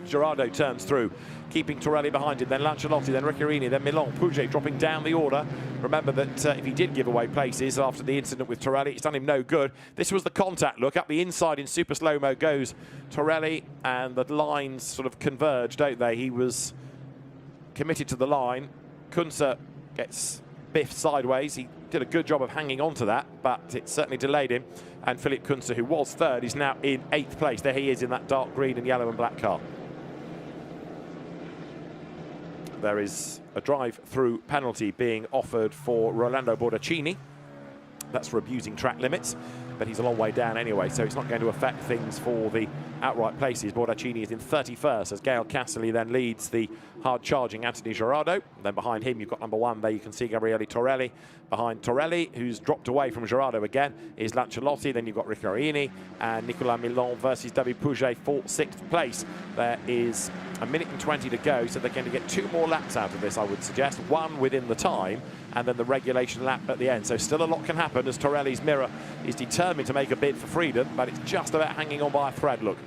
Gerardo turns through, keeping Torelli behind him, then Lancialotti, then Ricciarini, then Milon. Pouget dropping down the order. Remember that if he did give away places after the incident with Torelli, it's done him no good. This was the contact look. Up the inside in super slow-mo goes Torelli, and the lines sort of converge, don't they? He was committed to the line. Kunze gets biffed sideways. He did a good job of hanging on to that, but it certainly delayed him. And Philippe Kunze, who was third, is now in 8th place. There he is in that dark green and yellow and black car. There is a drive-through penalty being offered for Rolando Bordaccini. That's for abusing track limits, but he's a long way down anyway, so it's not going to affect things for the outright places. Bordaccini is in 31st as Gael Castelli then leads the hard-charging Anthony Gerardo. Then behind him, you've got number 1 there. You can see Gabriele Torelli. Behind Torelli, who's dropped away from Gerardo again, is Lancialotti. Then you've got Ricciarini and Nicolas Milon versus David Pouget for 6th place. There is a minute and 20 to go, so they're going to get 2 more laps out of this, I would suggest. 1 within the time, and then the regulation lap at the end. So still a lot can happen as Torelli's mirror is determined to make a bid for freedom, but it's just about hanging on by a thread, look.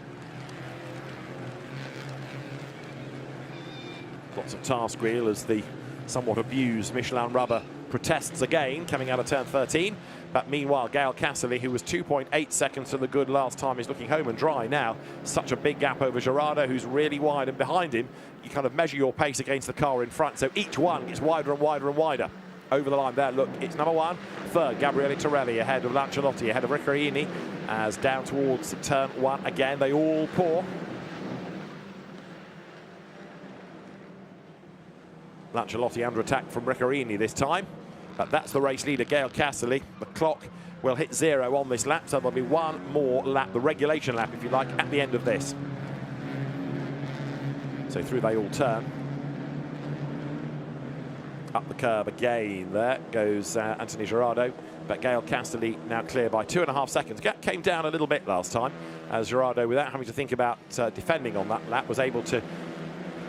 Lots of task wheel as the somewhat abused Michelin rubber protests again, coming out of turn 13. But meanwhile, Gael Castelli, who was 2.8 seconds to the good last time, is looking home and dry now. Such a big gap over Gerardo, who's really wide, and behind him, you kind of measure your pace against the car in front. So each one gets wider and wider and wider. Over the line there, look, it's number 1. Third, Gabriele Torelli ahead of Lancialotti, ahead of Ricciarini, as down towards turn 1 again. They all pour. Lancialotti under attack from Ricciarini this time, but that's the race leader, Gael Castelli. The clock will hit 0 on this lap, so there'll be 1 more lap, the regulation lap, if you like, at the end of this. So through they all turn. Up the curve again, there goes Anthony Gerardo, but Gael Castelli now clear by 2.5 seconds. Gap came down a little bit last time, as Gerardo, without having to think about defending on that lap, was able to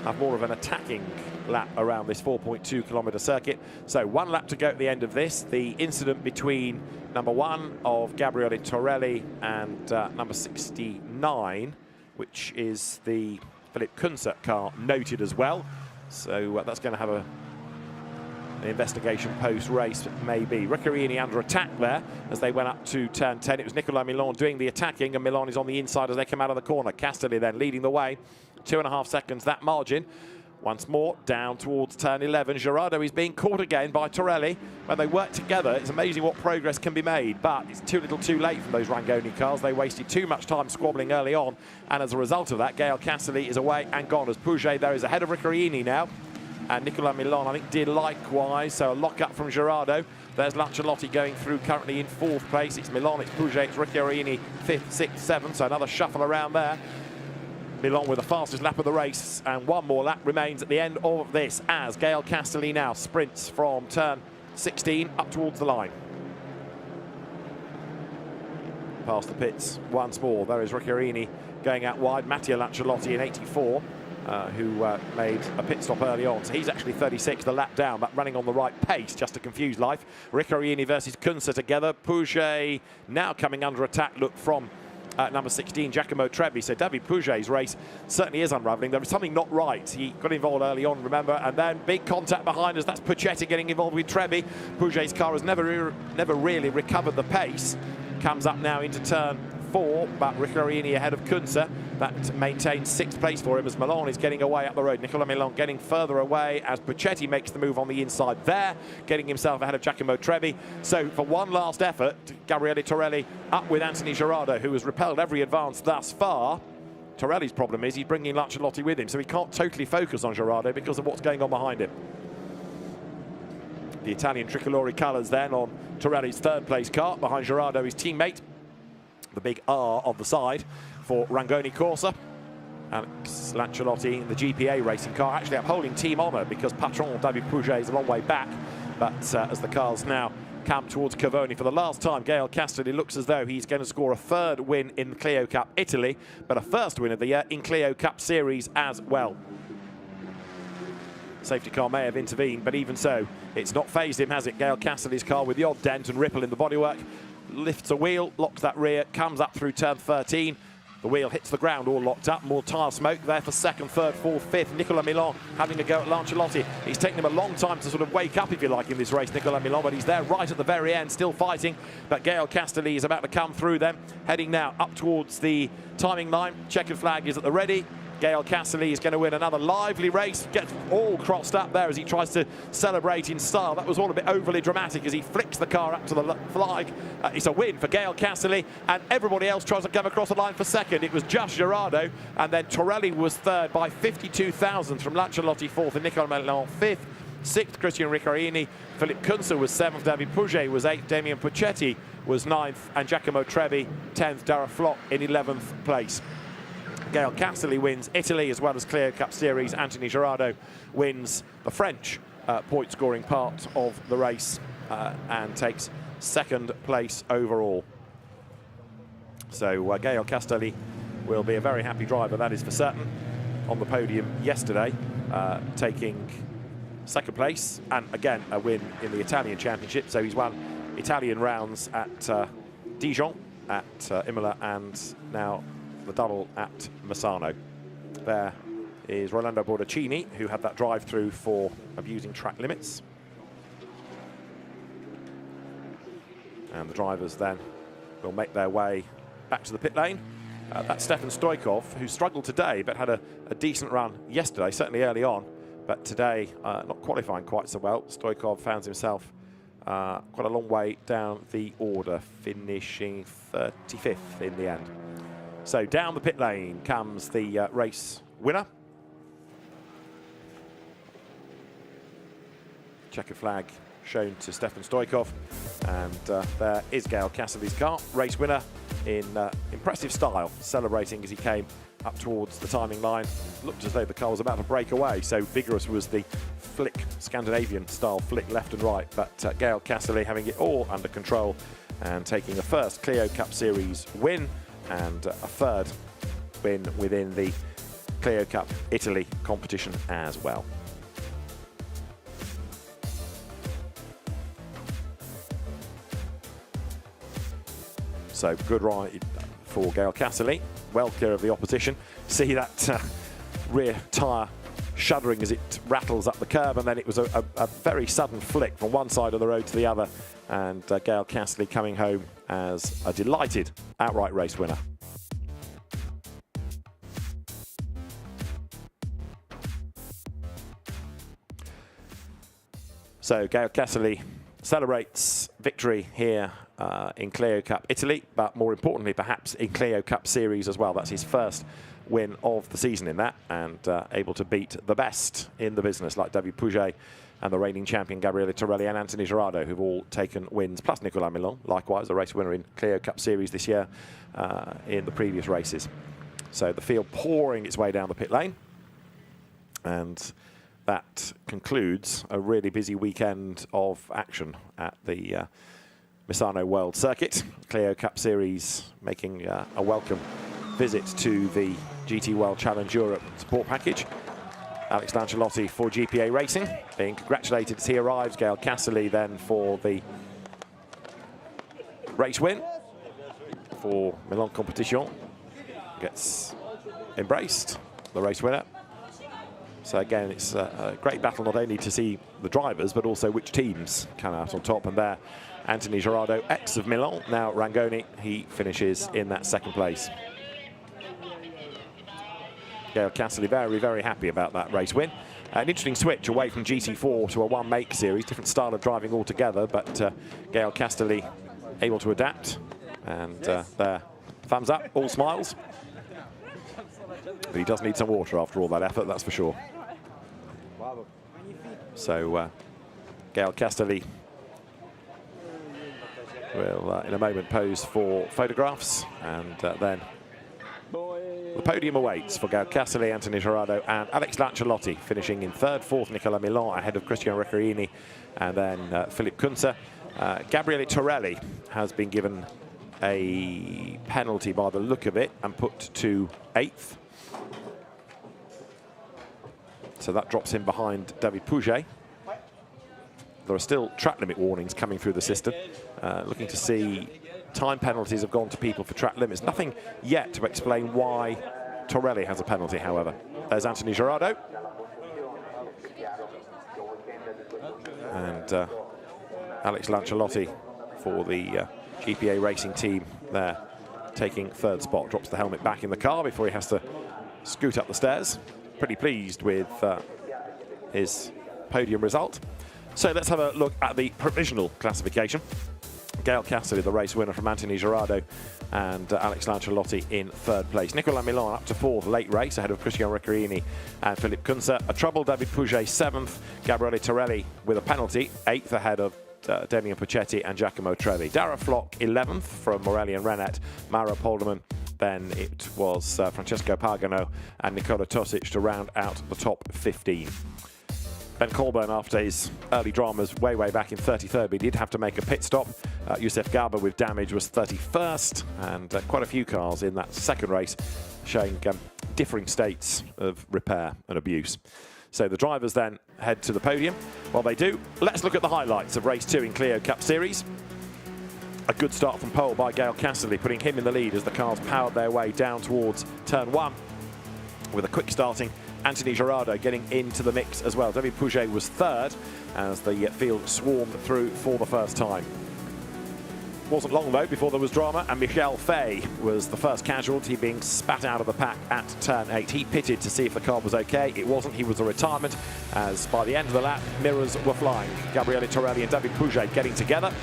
have more of an attacking lap around this 4.2 kilometre circuit. So 1 lap to go at the end of this. The incident between number 1 of Gabriele Torelli and number 69, which is the Philippe Kunze car, noted as well. So that's going to have an investigation post-race, maybe. Ricciarini under attack there as they went up to turn 10. It was Nicolas Milon doing the attacking, and Milon is on the inside as they come out of the corner. Castelli then leading the way. 2.5 seconds, that margin. Once more, down towards turn 11. Gerardo is being caught again by Torelli. When they work together, it's amazing what progress can be made, but it's too little too late for those Rangoni cars. They wasted too much time squabbling early on, and as a result of that, Gael Castelli is away and gone, as Pouget there is ahead of Ricciarini now. And Nicolas Milon, I think, did likewise, so a lock-up from Gerardo. There's Lancialotti going through, currently in 4th place. It's Milon, it's Pouget, it's Ricciarini, 5th, 6th, 7th, so another shuffle around there. Milon with the fastest lap of the race, and 1 more lap remains at the end of this as Gael Castelli now sprints from turn 16 up towards the line. Past the pits once more. There is Ricciarini going out wide. Matteo Lancialotti in 84, who made a pit stop early on. So he's actually 36 the lap down, but running on the right pace just to confuse life. Ricciarini versus Kunze together. Pouget now coming under attack, look, from number 16, Giacomo Trevi. So David Pouget's race certainly is unravelling. There was something not right. He got involved early on, remember, and then big contact behind us. That's Puccetti getting involved with Trevi. Pouget's car has never really recovered the pace. Comes up now into turn 4, but Ricciarini ahead of Kunze. That maintains 6th place for him as Milon is getting away up the road. Nicolas Milon getting further away as Puccetti makes the move on the inside there, getting himself ahead of Giacomo Trevi. So for one last effort, Gabriele Torelli up with Anthony Gerardo, who has repelled every advance thus far. Torelli's problem is he's bringing Lancialotti with him, so he can't totally focus on Gerardo because of what's going on behind him. The Italian tricolore colours then on Torelli's 3rd place car, behind Gerardo, his teammate. The big R on the side for Rangoni Corsa. Alex Lancialotti in the GPA racing car, actually upholding team honour because Patron David Pouget is a long way back. But as the cars now come towards Cavoni for the last time. Gael Castelli looks as though he's going to score a third win in the Clio Cup Italy, but a first win of the year in Clio Cup Series as well. Safety car may have intervened, but even so, it's not phased him, has it? Gael Castelli's car with the odd dent and ripple in the bodywork. Lifts a wheel, locks that rear, comes up through turn 13. The wheel hits the ground, all locked up. More tyre smoke there for second, third, fourth, fifth. Nicola Milan having a go at Lancialotti. He's taken him a long time to sort of wake up, if you like, in this race, Nicola Milan, but he's there right at the very end, still fighting. But Gael Castelli is about to come through them, heading now up towards the timing line. Checkered flag is at the ready. Gael Castelli is going to win another lively race, gets all crossed up there as he tries to celebrate in style. That was all a bit overly dramatic as he flicks the car up to the flag. It's a win for Gael Castelli, and everybody else tries to come across the line for second. It was just Gerardo, and then Torelli was third by 52 thousandths from Lancialotti fourth and Nicola Milan fifth. Sixth, Christian Riccarini. Philippe Kunze was seventh. David Pouget was eighth. Damien Puccetti was ninth. And Giacomo Trevi, 10th. Dara Flot in 11th place. Gael Castelli wins Italy as well as Clio Cup Series. Anthony Gerardo wins the French point-scoring part of the race and takes second place overall. So Gael Castelli will be a very happy driver, that is for certain, on the podium yesterday, taking second place and again a win in the Italian Championship. So he's won Italian rounds at Dijon, at Imola, and now the double at Misano. There is Rolando Bordaccini, who had that drive-through for abusing track limits. And the drivers then will make their way back to the pit lane. That's Stefan Stoichkov, who struggled today but had a decent run yesterday, certainly early on. But today, not qualifying quite so well. Stoichkov found himself quite a long way down the order, finishing 35th in the end. So down the pit lane comes the race winner. Checkered flag shown to Stefan Stoichkov. And there is Gael Castelli's car, race winner in impressive style, celebrating as he came up towards the timing line. Looked as though the car was about to break away, so vigorous was the flick, Scandinavian style flick left and right. But Gael Castelli having it all under control and taking the first Clio Cup Series win and a third win within the Clio Cup Italy competition as well. So good ride for Gael Castelli, well clear of the opposition. See that rear tyre shuddering as it rattles up the curb, and then it was a very sudden flick from one side of the road to the other, and Gael Castelli coming home as a delighted outright race winner. So Gael Castelli celebrates victory here in Clio Cup Italy, but more importantly perhaps in Clio Cup Series as well. That's his first win of the season in that, and able to beat the best in the business like David Pouget and the reigning champion Gabriele Torelli and Anthony Gerardo, who've all taken wins, plus Nicola Milan, likewise the race winner in Clio Cup Series this year in the previous races. So the field pouring its way down the pit lane, and that concludes a really busy weekend of action at the Misano World Circuit. Clio Cup Series making a welcome visit to the GT World Challenge Europe support package. Alex Lancialotti for GPA Racing being congratulated as he arrives. Gael Castelli then for the race win for Milan Competition. Gets embraced, the race winner. So again, it's a great battle not only to see the drivers, but also which teams come out on top. And there, Anthony Gerardo, ex of Milan, now Rangoni, he finishes in that second place. Gael Castelli very, very happy about that race win. An interesting switch away from GT4 to a one-make series, different style of driving altogether, but Gael Castelli able to adapt. And there, thumbs up, all smiles. But he does need some water after all that effort, that's for sure. So Gael Castelli will in a moment pose for photographs, and then the podium awaits for Gael Castelli, Anthony Gerardo and Alex Lancialotti, finishing in third, fourth Nicola Milan ahead of Christian Riccarini, and then Philippe Kunze Gabriele Torelli has been given a penalty by the look of it and put to 8th. So that drops him behind David Pouget. There are still track limit warnings coming through the system. Looking to see time penalties have gone to people for track limits. Nothing yet to explain why Torelli has a penalty, however. There's Anthony Gerardo. And Alex Lancialotti for the GPA racing team there, taking 3rd spot. Drops the helmet back in the car before he has to scoot up the stairs. Pretty pleased with his podium result. So let's have a look at the provisional classification. Gail Cassidy, the race winner from Anthony Gerardo, and Alex Lancialotti in 3rd place. Nicola Milan up to 4th, late race, ahead of Cristiano Ricciardini and Philippe Kunze. A trouble, David Pouget 7th, Gabriele Torelli with a penalty, 8th ahead of Demian Puccetti and Giacomo Trevi. Dara Flock 11th from Morelli and Rennet, Mauro Polderman. Then it was Francesco Pagano and Nicola Tosic to round out the top 15. Ben Colburn, after his early dramas way back in 33rd, he did have to make a pit stop. Youssef Garba with damage was 31st, and quite a few cars in that second race showing differing states of repair and abuse. So the drivers then head to the podium. While they do, let's look at the highlights of race 2 in Clio Cup Series. A good start from pole by Gail Cassidy, putting him in the lead as the cars powered their way down towards turn 1 with a quick starting Anthony Gerardo getting into the mix as well. David Pouget was 3rd as the field swarmed through for the first time. Wasn't long though before there was drama, and Michel Fay was the first casualty, being spat out of the pack at turn 8. He pitted to see if the car was okay. It wasn't. He was a retirement, as by the end of the lap mirrors were flying. Gabriele Torelli and David Pouget getting together,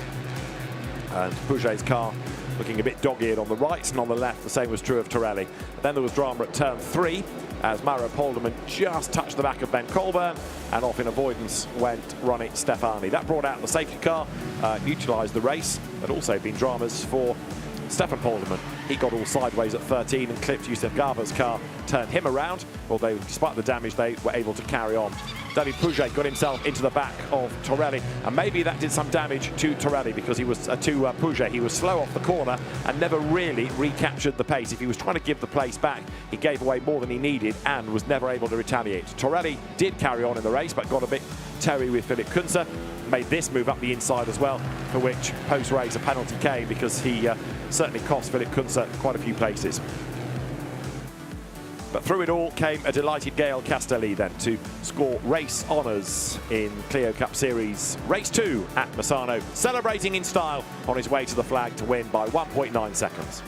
and Pouget's car looking a bit dog-eared on the right, and on the left the same was true of Torelli. Then there was drama at turn 3 as Mauro Polderman just touched the back of Ben Colburn, and off in avoidance went Ronnie Stefani. That brought out the safety car, neutralised the race, but also been dramas for Stefan Polderman. He got all sideways at 13 and clipped Youssef Garba's car, turned him around, although despite the damage they were able to carry on. David Pouget got himself into the back of Torelli, and maybe that did some damage to Torelli because he was to Pouget. He was slow off the corner and never really recaptured the pace. If he was trying to give the place back, he gave away more than he needed and was never able to retaliate. Torelli did carry on in the race, but got a bit terry with Philippe Kunze. Made this move up the inside as well, for which post-race a penalty came because he certainly cost Philippe Kunze quite a few places. But through it all came a delighted Gail Castelli then to score race honours in Clio Cup Series Race 2 at Misano, celebrating in style on his way to the flag to win by 1.9 seconds.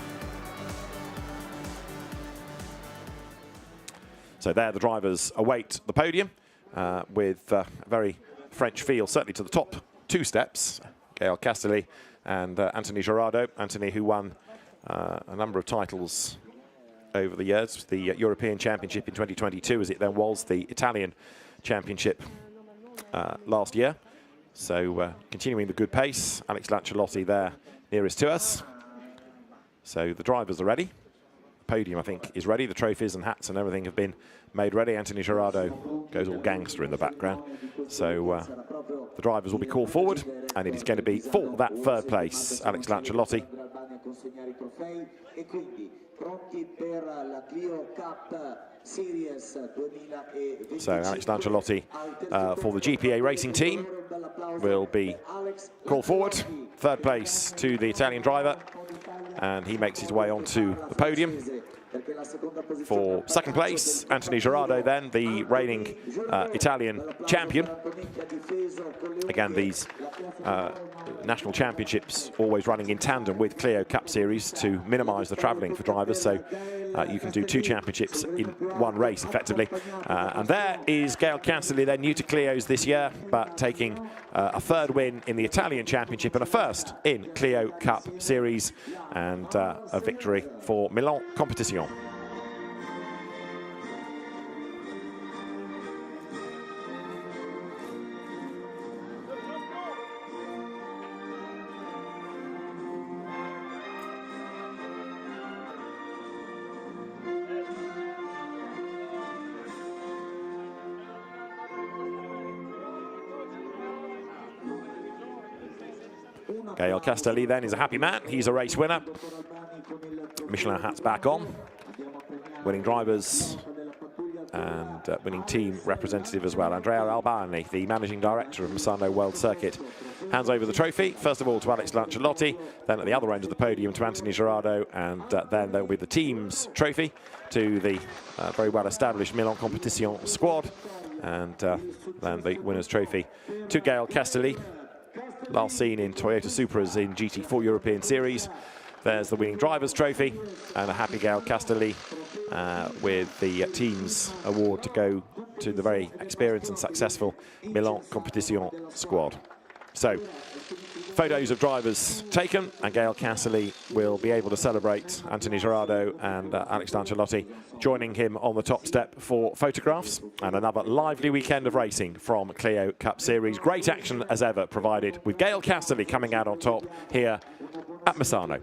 So there the drivers await the podium with a very French feel, certainly to the top 2 steps. Gail Castelli and Anthony Gerardo. Anthony, who won a number of titles over the years, the European Championship in 2022, as it then was the Italian Championship last year. So continuing the good pace. Alex Lancialotti there nearest to us. So the drivers are ready. The podium, I think, is ready. The trophies and hats and everything have been made ready. Anthony Gerardo goes all gangster in the background. So the drivers will be called forward, and it is going to be for that 3rd place, Alex Lancialotti. So Alex Lancialotti for the GPA racing team will be called forward. 3rd place to the Italian driver, and he makes his way onto the podium. For 2nd place, Anthony Gerardo then, the reigning Italian champion. Again, these national championships always running in tandem with Clio Cup Series to minimise the travelling for drivers, so you can do 2 championships in 1 race effectively. And there is Gail Cassidy, they're new to Clios this year, but taking a 3rd win in the Italian Championship and a 1st in Clio Cup Series, and a victory for Milan Competition. Gael Castelli then is a happy man. He's a race winner. Michelin hats back on. Winning drivers and winning team representative as well. Andrea Albani, the managing director of Misano World Circuit, hands over the trophy, first of all to Alex Lancialotti, then at the other end of the podium to Anthony Gerardo, and then there will be the team's trophy to the very well-established Milan Competition squad, and then the winner's trophy to Gael Castelli, last seen in Toyota Supras in GT4 European Series. There's the winning driver's trophy and a happy Gael Castelli with the team's award to go to the very experienced and successful Milan Competition squad. So, photos of drivers taken, and Gael Castelli will be able to celebrate Anthony Gerardo and Alex Lancialotti joining him on the top step for photographs. And another lively weekend of racing from Clio Cup Series. Great action as ever provided, with Gael Castelli coming out on top here at Misano.